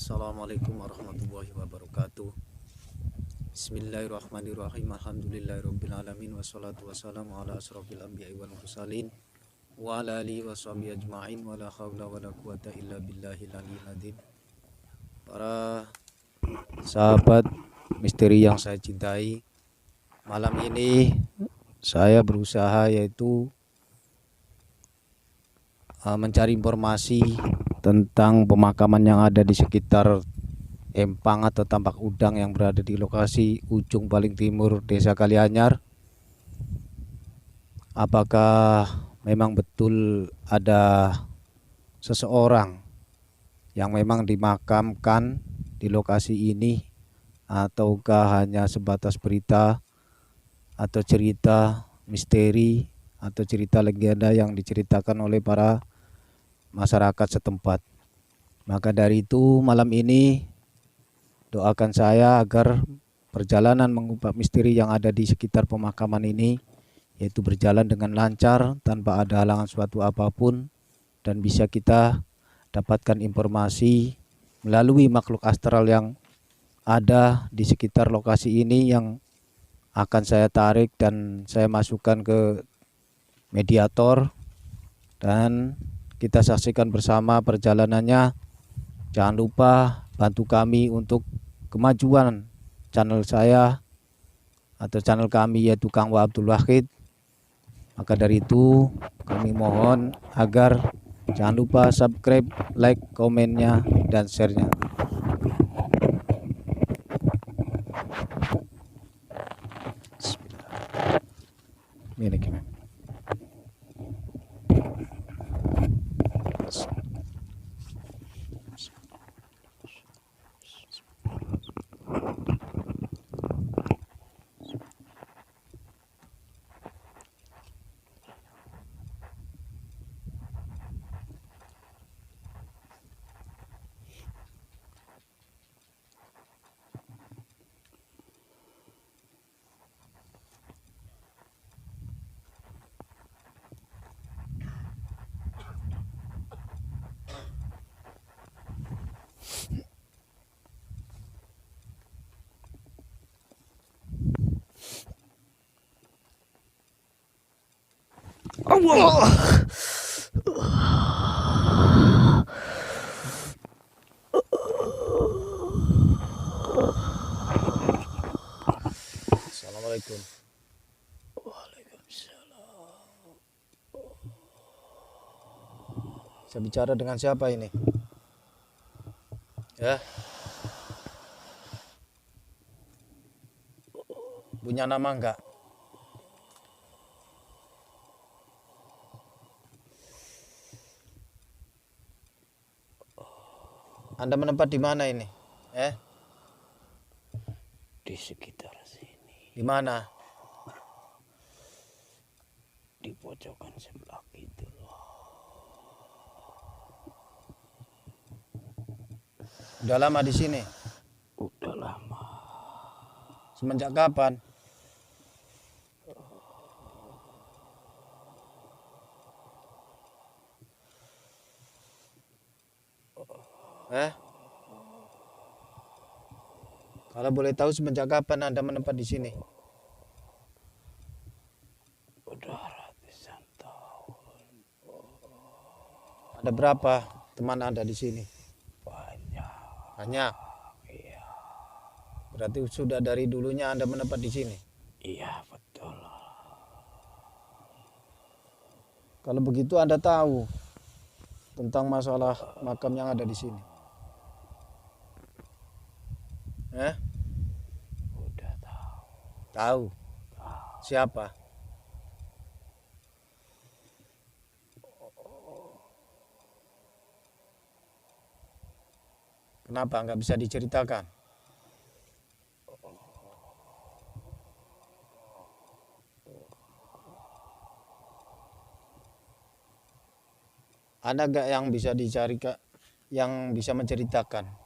Assalamualaikum warahmatullahi wabarakatuh. Bismillahirrahmanirrahim. Alhamdulillahirabbil wassalatu wassalamu ala asrofil anbiya'i wal mursalin wa ala alihi washabihi ajma'in wa la haula wa la quwata illa billahil aliyyil azim. Para sahabat misteri yang saya cintai, malam ini saya berusaha yaitu mencari informasi tentang pemakaman yang ada di sekitar Empang atau Tampak Udang yang berada di lokasi ujung paling timur Desa Kalianyar. Apakah memang betul ada seseorang yang memang dimakamkan di lokasi ini, ataukah hanya sebatas berita atau cerita misteri atau cerita legenda yang diceritakan oleh para masyarakat setempat. Maka dari itu malam ini doakan saya agar perjalanan mengungkap misteri yang ada di sekitar pemakaman ini yaitu berjalan dengan lancar tanpa ada halangan suatu apapun, dan bisa kita dapatkan informasi melalui makhluk astral yang ada di sekitar lokasi ini yang akan saya tarik dan saya masukkan ke mediator, dan kita saksikan bersama perjalanannya. Jangan lupa bantu kami untuk kemajuan channel saya atau channel kami yaitu Kang Wa Abdul Wahid. Maka dari itu kami mohon agar jangan lupa subscribe, like, komennya, dan share-nya. Ini gimana? Allah. Assalamualaikum. Waalaikumsalam. Saya bicara dengan siapa ini? Ya. Punya nama enggak? Anda menetap di mana ini? Di sekitar sini, Di mana? di pojokan sebelah itu. Udah lama di sini? Udah lama. Semenjak kapan? Kalau boleh tahu semenjak kapan Anda menetap di sini? Udah ratusan tahun. Ada berapa teman Anda di sini? Banyak. Banyak. Iya. Berarti sudah dari dulunya Anda menetap di sini. Iya, betul. Kalau begitu Anda tahu tentang masalah makam yang ada di sini? Udah tahu. Tahu. Siapa? Kenapa nggak bisa diceritakan? Ada nggak yang bisa dicari, yang bisa menceritakan?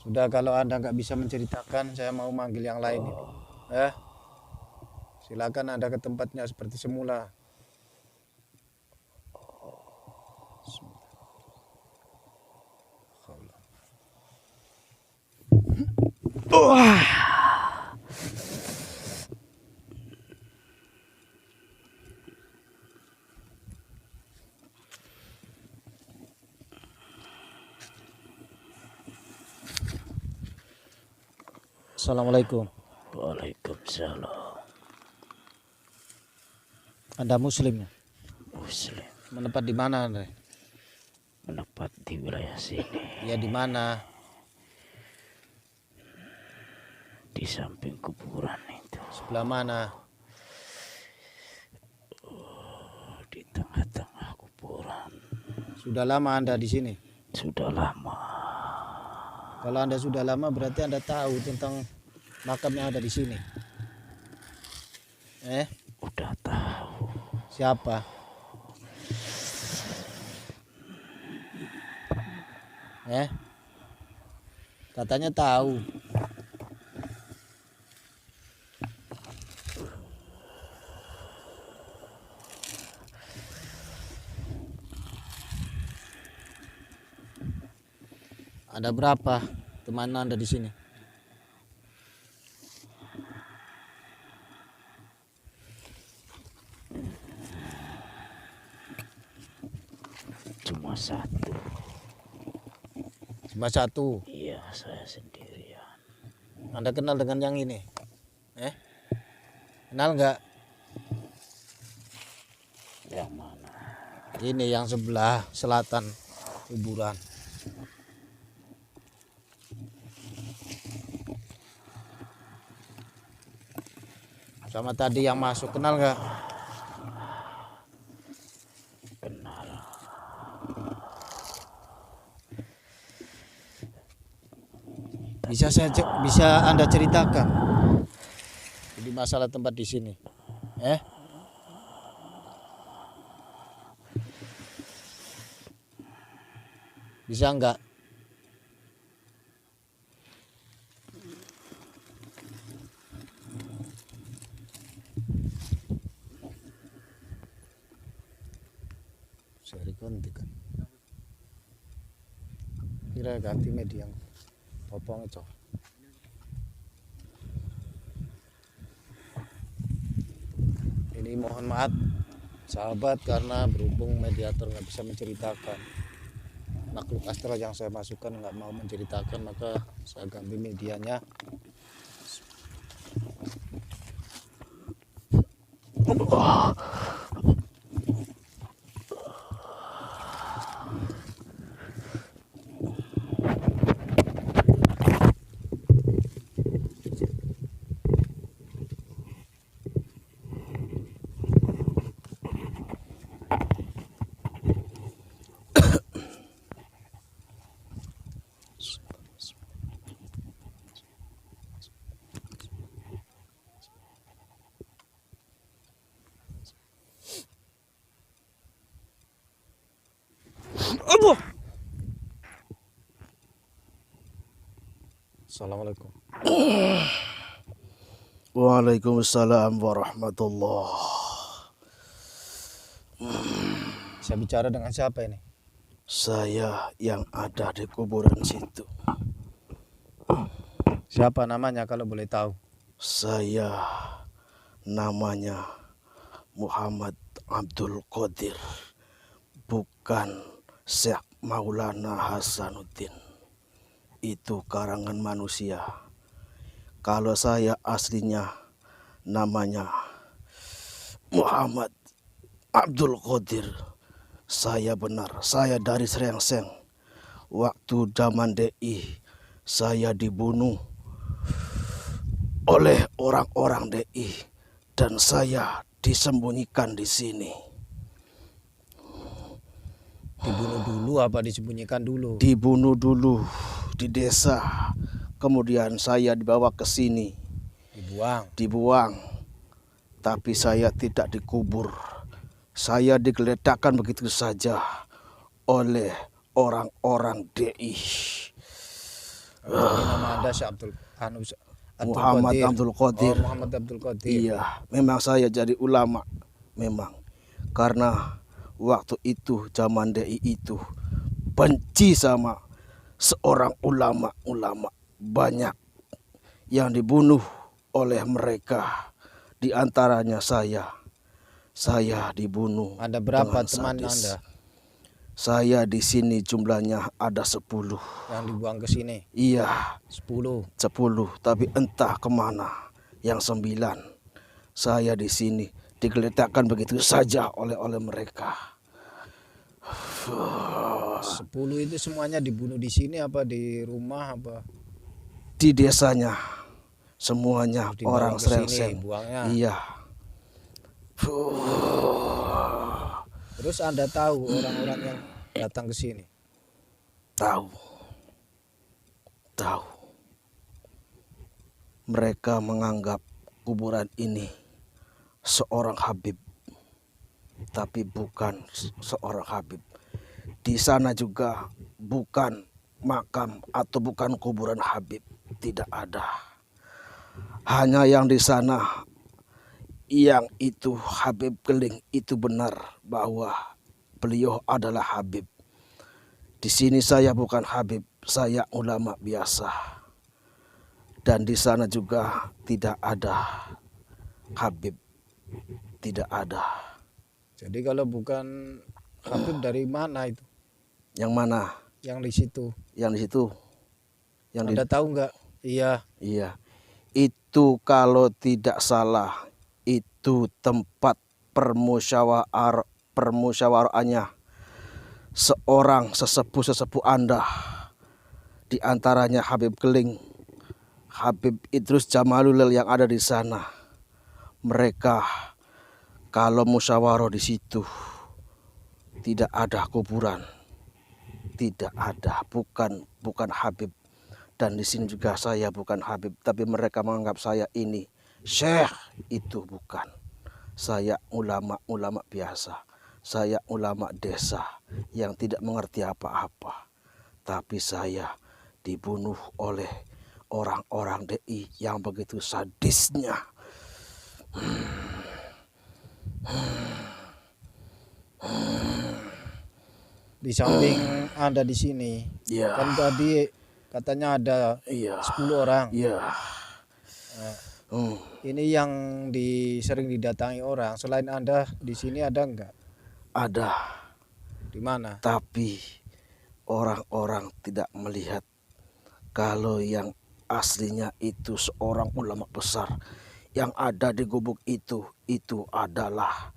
Sudah, kalau Anda nggak bisa menceritakan, saya mau manggil yang lain ini. Silakan Anda ke tempatnya seperti semula. Assalamualaikum. Waalaikumsalam. Anda Muslim? Muslim. Menetap di mana Anda? Menetap di wilayah sini. Ya, di mana? Di samping kuburan itu. Sebelah mana? Di tengah-tengah kuburan. Sudah lama Anda di sini? Sudah lama. Kalau Anda sudah lama, berarti Anda tahu tentang makam yang ada di sini. Udah tahu. Siapa? Katanya tahu. Ada berapa teman Anda di sini? Cuma satu. Cuma satu. Iya, saya sendirian. Anda kenal dengan yang ini? Kenal nggak? Yang mana? Ini yang sebelah selatan kuburan. Sama tadi yang masuk, kenal nggak? Kenal. Bisa Anda ceritakan? Jadi masalah tempat di sini. Bisa nggak? Seri konti kan. Kira ganti media yang popong itu. Ini mohon maaf sahabat, karena berhubung mediator nggak bisa menceritakan, makhluk astral yang saya masukkan nggak mau menceritakan, maka saya ganti medianya. Assalamualaikum. Waalaikumsalam warahmatullah. Saya bicara dengan siapa ini? Saya yang ada di kuburan situ. Siapa namanya kalau boleh tahu? Saya namanya Muhammad Abdul Qadir, bukan Syekh Maulana Hasanuddin. Itu karangan manusia. Kalau saya aslinya namanya Muhammad Abdul Qadir. Saya benar, saya dari Serengseng. Waktu zaman DI saya dibunuh oleh orang-orang DI dan saya disembunyikan di sini. Dibunuh dulu apa disembunyikan dulu? Dibunuh dulu di desa, kemudian saya dibawa ke sini. Dibuang. Tapi saya tidak dikubur. Saya digeletakkan begitu saja oleh orang-orang DI. Jadi nama Anda Syekh Abdul Muhammad Qadir. Abdul Qadir. Oh, Muhammad Abdul Qadir. Iya, memang saya jadi ulama memang. Karena waktu itu zaman DI itu benci sama seorang ulama banyak yang dibunuh oleh mereka. Di antaranya saya dibunuh. Ada berapa dengan teman sadis. Anda Saya di sini jumlahnya ada 10. yang dibuang ke sini? Iya, 10. 10, tapi entah kemana yang 9. Saya di sini digeletakkan begitu saja oleh mereka. 10 itu semuanya dibunuh di sini apa di rumah apa? Di desanya semuanya Dibawa orang ke sini Srengseng. buangnya. Iya. Terus Anda tahu orang-orang yang datang ke sini? Tahu. Mereka menganggap kuburan ini seorang Habib, tapi bukan seorang Habib. Di sana juga bukan makam atau bukan kuburan Habib, tidak ada. Hanya yang di sana yang itu Habib Keling itu benar bahwa beliau adalah Habib. Di sini saya bukan Habib, saya ulama biasa. Dan di sana juga tidak ada Habib, tidak ada. Jadi kalau bukan Habib dari mana itu? Yang mana? Yang di situ. Yang di situ. Yang Anda tahu nggak? Iya. Iya. Itu kalau tidak salah itu tempat permusyawarahannya seorang sesepuh Anda, di antaranya Habib Keling, Habib Idrus Jamalulil yang ada di sana. Mereka kalau musyawarah di situ tidak ada kuburan, tidak ada, bukan Habib. Dan di sini juga saya bukan Habib, tapi mereka menganggap saya ini Syekh. Itu bukan. Saya ulama biasa. Saya ulama desa yang tidak mengerti apa-apa. Tapi saya dibunuh oleh orang-orang DI yang begitu sadisnya. Di samping Anda di sini, Ya. kan tadi katanya ada Iya. 10 orang. Iya. Ini yang sering didatangi orang. Selain Anda di sini ada enggak? Ada. Di mana? Tapi orang-orang tidak melihat kalau yang aslinya itu seorang ulama besar yang ada di gubuk itu adalah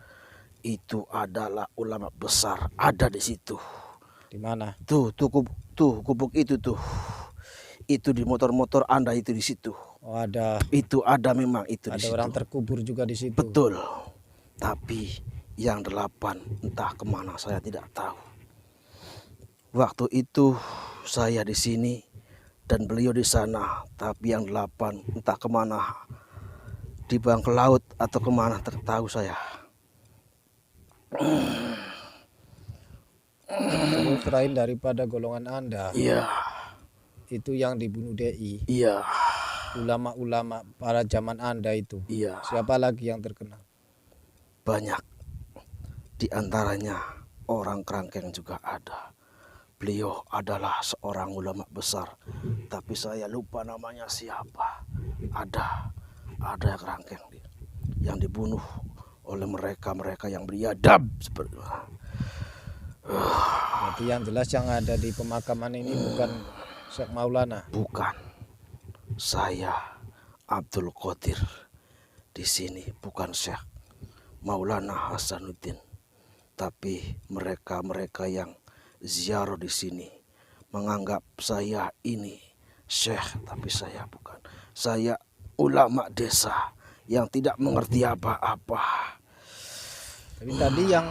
ulama besar ada di situ. Di mana? Tuh gubuk itu tuh. Itu di motor-motor Anda itu di situ. Oh, ada. Itu ada memang itu di Ada situ. orang terkubur juga di situ. Betul. Tapi yang 8 entah kemana saya tidak tahu. Waktu itu saya di sini dan beliau di sana, tapi yang 8 entah kemana, dibuang ke laut atau kemana tak tahu saya. Terus selain daripada golongan Anda, Iya, itu yang dibunuh DI, iya, ulama-ulama pada zaman Anda itu. iya. Siapa lagi yang terkenal? Banyak. Di antaranya orang Kerangkeng juga ada. Beliau adalah seorang ulama besar, tapi saya lupa namanya siapa. Ada Kerangkeng yang dibunuh oleh mereka yang beradab seperti itu. Berarti yang jelas yang ada di pemakaman ini bukan Syekh Maulana. Bukan. Saya Abdul Qadir di sini bukan Syekh Maulana Hasanuddin. Tapi mereka yang ziarah di sini menganggap saya ini Syekh, tapi saya bukan. Saya ulama desa yang tidak mengerti apa-apa. Tapi tadi yang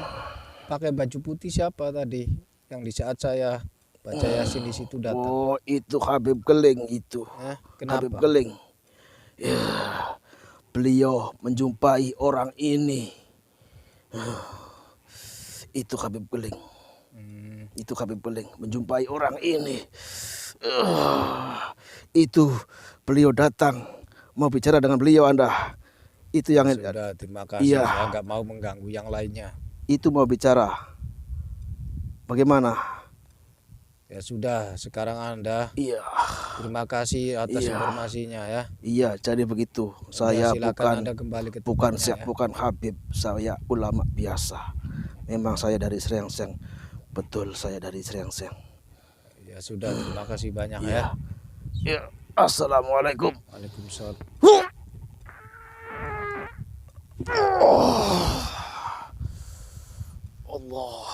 pakai baju putih siapa tadi? Yang di saat saya baca Yasin di situ datang. Oh, itu Habib Keling itu. Kenapa? Habib Keling. Ya, beliau menjumpai orang ini. Itu Habib Keling. Itu Habib Keling menjumpai orang ini. Itu beliau datang, mau bicara dengan beliau Anda. Itu yang Sudah, terima kasih. Iya. Saya nggak mau mengganggu yang lainnya. itu mau bicara. Bagaimana? Ya sudah, sekarang Anda Iya, terima kasih atas Iya. informasinya ya. iya. Jadi begitu. Ya, Saya silakan Anda kembali ke bukan tempatnya ya. bukan Habib. Saya ulama biasa. Memang saya dari Srengseng. Betul, saya dari Srengseng. Ya sudah, terima kasih banyak Iya. ya. Ya. Assalamualaikum. Waalaikumsalam. Allah.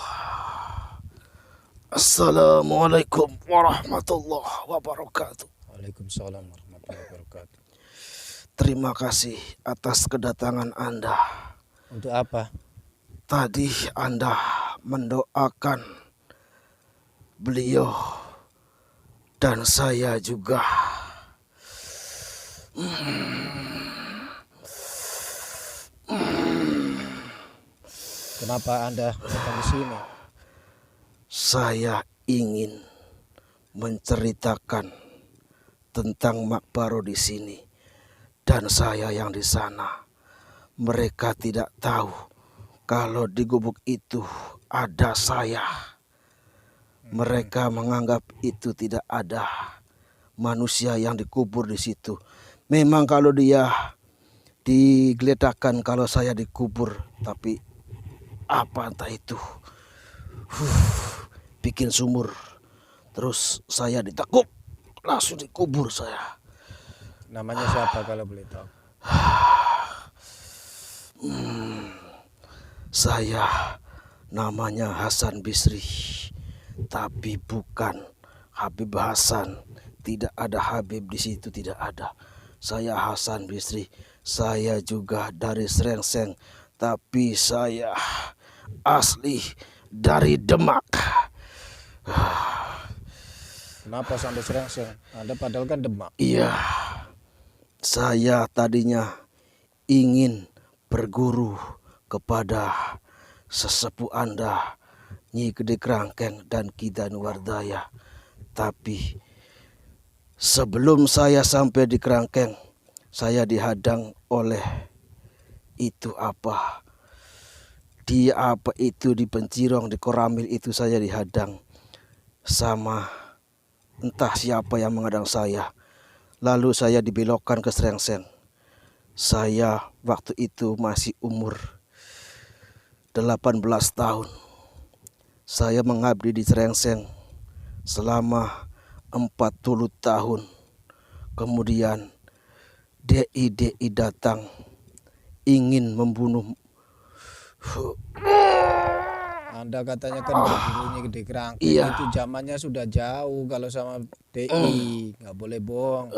Assalamualaikum warahmatullahi wabarakatuh. Waalaikumsalam warahmatullahi wabarakatuh. Terima kasih atas kedatangan Anda. Untuk apa? Tadi Anda mendoakan beliau dan saya juga. Kenapa Anda datang ke sini? Saya ingin menceritakan tentang Makbaro di sini dan saya yang di sana. Mereka tidak tahu kalau di gubuk itu ada saya. Mereka menganggap itu tidak ada manusia yang dikubur di situ. Memang kalau dia digeletakkan kalau saya dikubur, tapi apa entah itu. Bikin sumur. Terus saya ditekuk, langsung dikubur saya. Namanya siapa kalau boleh tahu? Saya namanya Hasan Bisri, tapi bukan Habib Hasan. Tidak ada Habib di situ, tidak ada. Saya Hasan Bisri. Saya juga dari Srengseng, tapi saya asli dari Demak. Kenapa sampai Srengseng? Anda padahal kan Demak. Iya, saya tadinya ingin berguru kepada sesepuh Anda, Nyi Gede Krangkeng dan Ki Danuwardaya. Tapi sebelum saya sampai di Krangkeng, saya dihadang oleh itu apa? Dia apa itu di Pencirong, di Koramil itu saya dihadang sama entah siapa yang menghadang saya. Lalu saya dibelokkan ke Srengseng. Saya waktu itu masih umur 18 tahun. Saya mengabdi di Srengseng selama 40 tahun. Kemudian DI datang ingin membunuh. Anda katanya kan bergurunya Gede Krangkeng. Iya. Itu zamannya sudah jauh kalau sama DI. Nggak boleh bohong.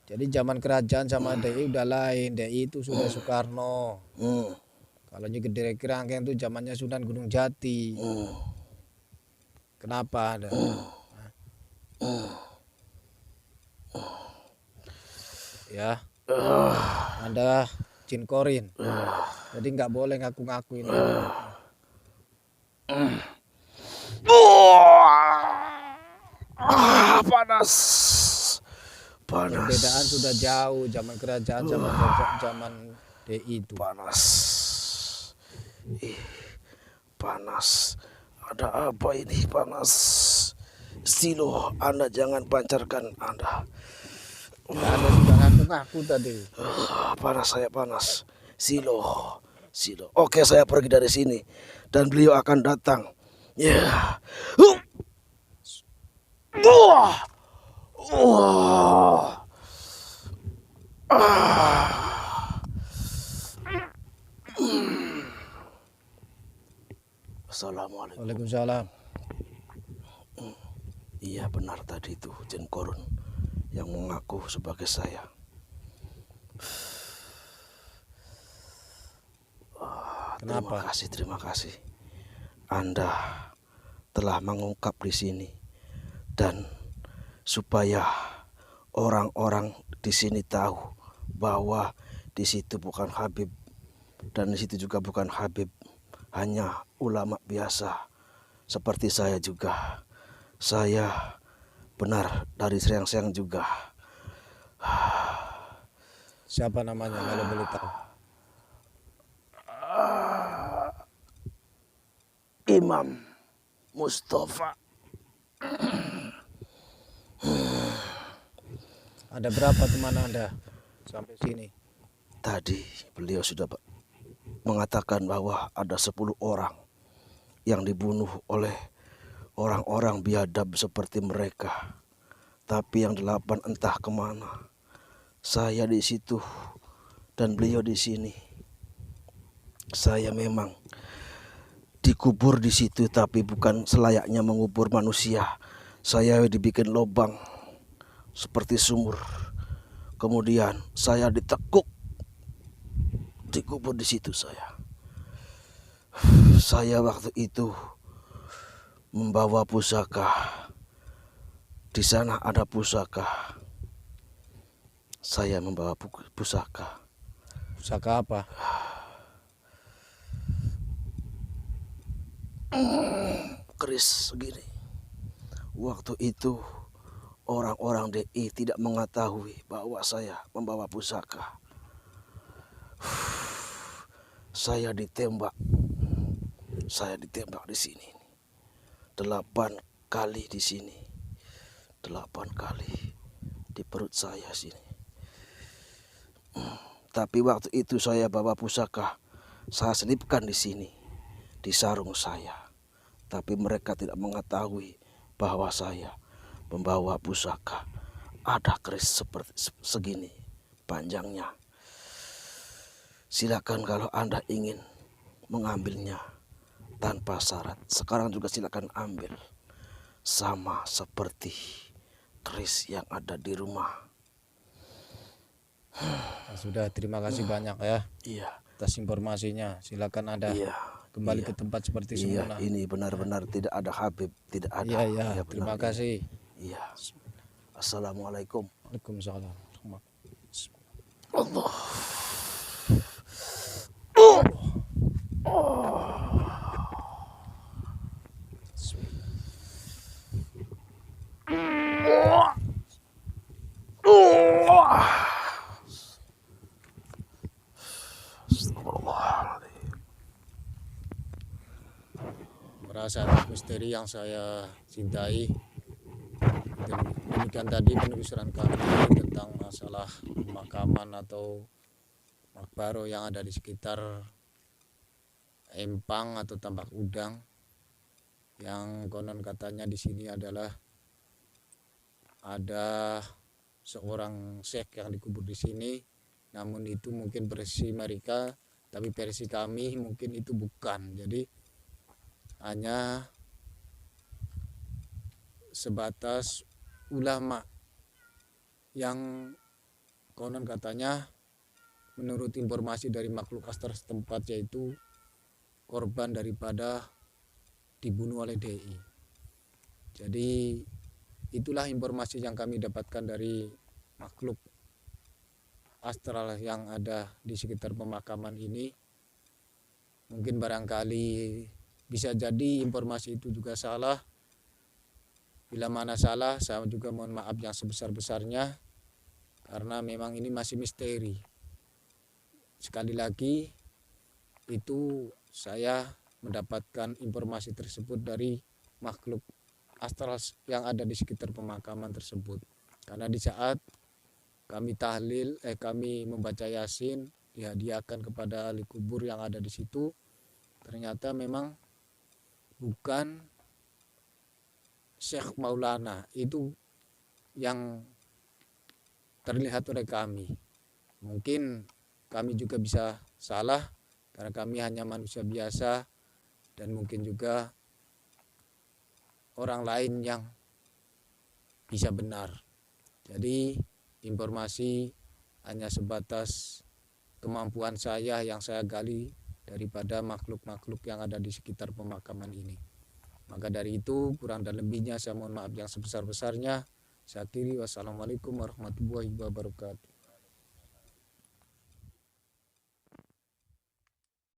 Jadi zaman kerajaan sama DI udah lain. DI itu sudah Soekarno. Kalau Nyi Gede Krangkeng itu zamannya Sunan Gunung Jati. Kenapa Anda? Ya, Anda Jin Korin. Jadi nggak boleh ngaku-ngaku ini. Panas. Panas. Perbedaan sudah jauh zaman kerajaan sama zaman DI itu. Panas. Panas. Ada apa ini panas? Silo, Anda jangan pancarkan Anda. Anda sudah ngaku-ngaku tadi. Panas, saya panas. Silo. Oke, saya pergi dari sini dan beliau akan datang. Ya. Assalamualaikum. Waalaikumsalam. Iya benar tadi itu Jin Korun yang mengaku sebagai saya. Kenapa? Terima kasih. Anda telah mengungkap di sini dan supaya orang-orang di sini tahu bahwa di situ bukan Habib dan di situ juga bukan Habib, hanya ulama biasa seperti saya juga. Saya benar dari Serengseng juga. Siapa namanya kalau boleh tahu? Imam Mustafa. Ada berapa teman Anda sampai sini? Tadi beliau sudah mengatakan bahwa ada 10 orang yang dibunuh oleh orang-orang biadab seperti mereka. Tapi yang 8 entah kemana. Saya di situ dan beliau di sini. Saya memang dikubur di situ, tapi bukan selayaknya mengubur manusia. Saya dibikin lubang seperti sumur. Kemudian saya ditekuk, dikubur di situ saya. Saya waktu itu membawa pusaka. Di sana ada pusaka. Saya membawa pusaka. Pusaka apa? Keris segini. Waktu itu orang-orang DI tidak mengetahui bahwa saya membawa pusaka. Saya ditembak. Saya ditembak di sini. 8 kali di sini. 8 kali di perut saya sini. Tapi waktu itu saya bawa pusaka. Saya selipkan di sini, di sarung saya. Tapi mereka tidak mengetahui bahwa saya membawa pusaka. Ada keris seperti segini panjangnya. Silakan kalau Anda ingin mengambilnya tanpa syarat. Sekarang juga silakan ambil. Sama seperti keris yang ada di rumah. Nah, sudah, terima kasih banyak ya Iya, atas informasinya. Silakan Anda iya. kembali iya. ke tempat seperti Iya, semula. ini benar-benar tidak ada Habib, tidak ada. Iya, iya, Iya, terima benar, kasih. Iya. Assalamualaikum. Waalaikumsalam. Allah. Merasa atas misteri yang saya cintai. Demikian tadi penelusuran kami tentang masalah pemakaman atau makbaro yang ada di sekitar Empang atau Tambak Udang, yang konon katanya di sini adalah ada seorang syekh yang dikubur di sini. Namun itu mungkin versi mereka, tapi versi kami mungkin itu bukan. Jadi hanya sebatas ulama yang konon katanya menurut informasi dari makhluk astral setempat, yaitu korban daripada dibunuh oleh DI. Jadi itulah informasi yang kami dapatkan dari makhluk astral yang ada di sekitar pemakaman ini. Mungkin barangkali bisa jadi informasi itu juga salah. Bila mana salah, saya juga mohon maaf yang sebesar-besarnya, karena memang ini masih misteri. Sekali lagi, itu saya mendapatkan informasi tersebut dari makhluk astral yang ada di sekitar pemakaman tersebut. Karena di saat kami kami membaca Yasin, dihadiahkan kepada ahli kubur yang ada di situ, ternyata memang bukan Syekh Maulana itu yang terlihat oleh kami. Mungkin kami juga bisa salah, karena kami hanya manusia biasa, dan mungkin juga orang lain yang bisa benar. Jadi informasi hanya sebatas kemampuan saya yang saya gali daripada makhluk-makhluk yang ada di sekitar pemakaman ini. Maka dari itu, kurang dan lebihnya saya mohon maaf yang sebesar-besarnya. Saya akhiri, wassalamualaikum warahmatullahi wabarakatuh.